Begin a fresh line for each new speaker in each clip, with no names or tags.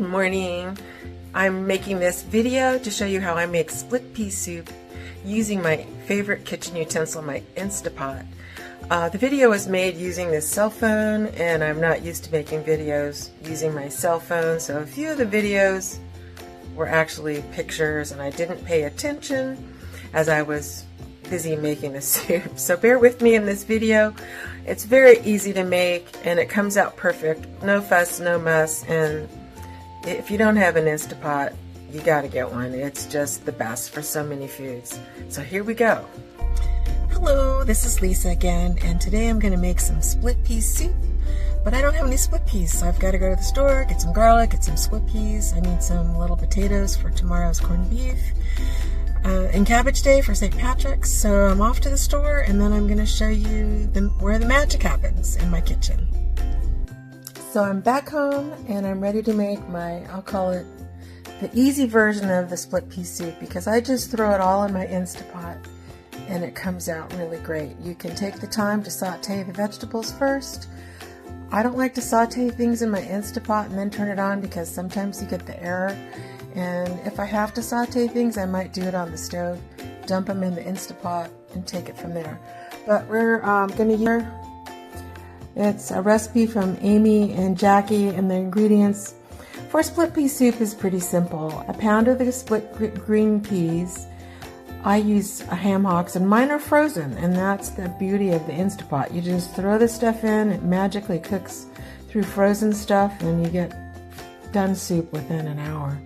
morning. I'm making this video to show you how I make split pea soup using my favorite kitchen utensil, my Instapot. The video was made using this cell phone, and I'm not used to making videos using my cell phone, so a few of the videos were actually pictures and I didn't pay attention as I was busy making the soup. So bear with me in this video. It's very easy to make and it comes out perfect. No fuss, no muss, and if you don't have an Instapot, you gotta get one. It's just the best for so many foods. So here we go. Hello, this is Lisa again, and today I'm gonna make some split pea soup, but I don't have any split peas, so I've got to go to the store, get some garlic, get some split peas. I need some little potatoes for tomorrow's corned beef, and Cabbage Day for St. Patrick's. So I'm off to the store, and then I'm gonna show you where the magic happens in my kitchen. So I'm back home and I'm ready to make my, I'll call it the easy version of the split pea soup, because I just throw it all in my Instapot and it comes out really great. You can take the time to saute the vegetables first. I don't like to saute things in my Instapot and then turn it on because sometimes you get the error. And if I have to saute things, I might do it on the stove, dump them in the Instapot and take it from there. But we're going to use, it's a recipe from Amy and Jackie, and the ingredients for split pea soup is pretty simple. A pound of the split green peas. I use ham hocks, and mine are frozen, and that's the beauty of the Instapot. You just throw the stuff in, it magically cooks through frozen stuff, and you get done soup within an hour.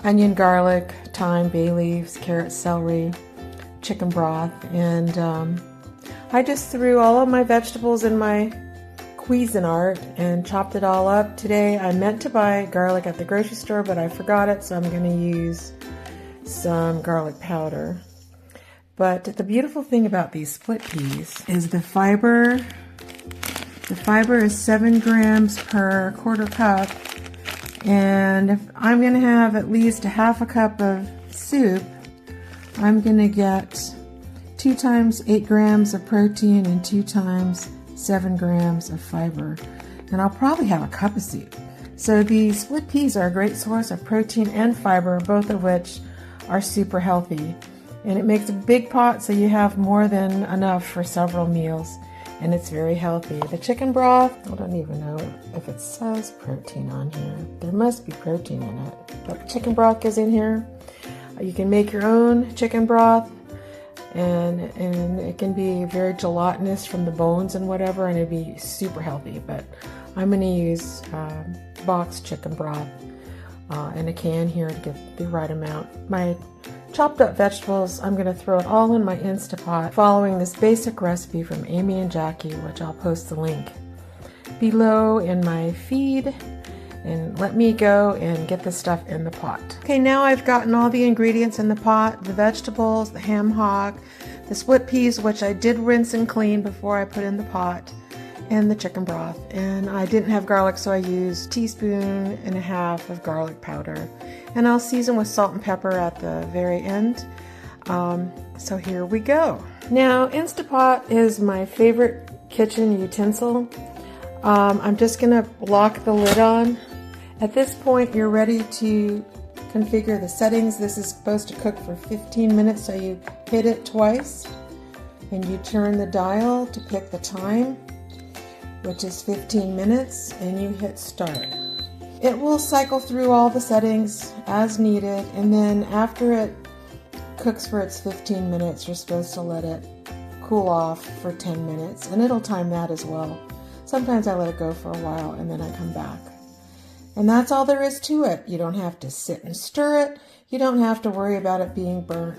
Onion, garlic, thyme, bay leaves, carrot, celery, chicken broth, and I just threw all of my vegetables in my Cuisinart and chopped it all up. Today I meant to buy garlic at the grocery store, but I forgot it, so I'm going to use some garlic powder. But the beautiful thing about these split peas is the fiber. The fiber is 7 grams per quarter cup, and if I'm going to have at least a half a cup of soup, I'm going to get 2 times 8 grams of protein and 2 times 7 grams of fiber, and I'll probably have a cup of soup. So these split peas are a great source of protein and fiber, both of which are super healthy, and it makes a big pot so you have more than enough for several meals, and it's very healthy. The chicken broth, I don't even know if it says protein on here. There must be protein in it, but chicken broth goes in here. You can make your own chicken broth, and it can be very gelatinous from the bones and whatever, and it'd be super healthy. But I'm going to use boxed chicken broth in a can here to get the right amount. My chopped up vegetables, I'm going to throw it all in my Instapot following this basic recipe from Amy and Jackie, which I'll post the link below in my feed. And let me go and get the stuff in the pot. Okay, now I've gotten all the ingredients in the pot, the vegetables, the ham hock, the split peas, which I did rinse and clean before I put in the pot, and the chicken broth. And I didn't have garlic, so I used 1.5 teaspoons of garlic powder. And I'll season with salt and pepper at the very end. So here we go. Now, Instapot is my favorite kitchen utensil. I'm just gonna lock the lid on. At this point, you're ready to configure the settings. This is supposed to cook for 15 minutes, so you hit it twice and you turn the dial to pick the time, which is 15 minutes, and you hit start. It will cycle through all the settings as needed, and then after it cooks for its 15 minutes, you're supposed to let it cool off for 10 minutes, and it'll time that as well. Sometimes I let it go for a while and then I come back. And that's all there is to it. You don't have to sit and stir it. You don't have to worry about it being burnt.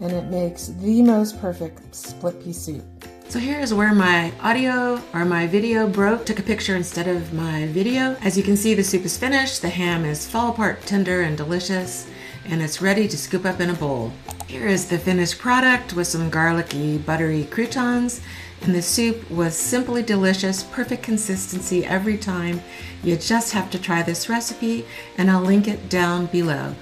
And it makes the most perfect split pea soup. So here's where my audio or my video broke. Took a picture instead of my video. As you can see, the soup is finished. The ham is fall apart tender and delicious, and it's ready to scoop up in a bowl. Here is the finished product with some garlicky, buttery croutons. And the soup was simply delicious, perfect consistency every time. You just have to try this recipe, and I'll link it down below.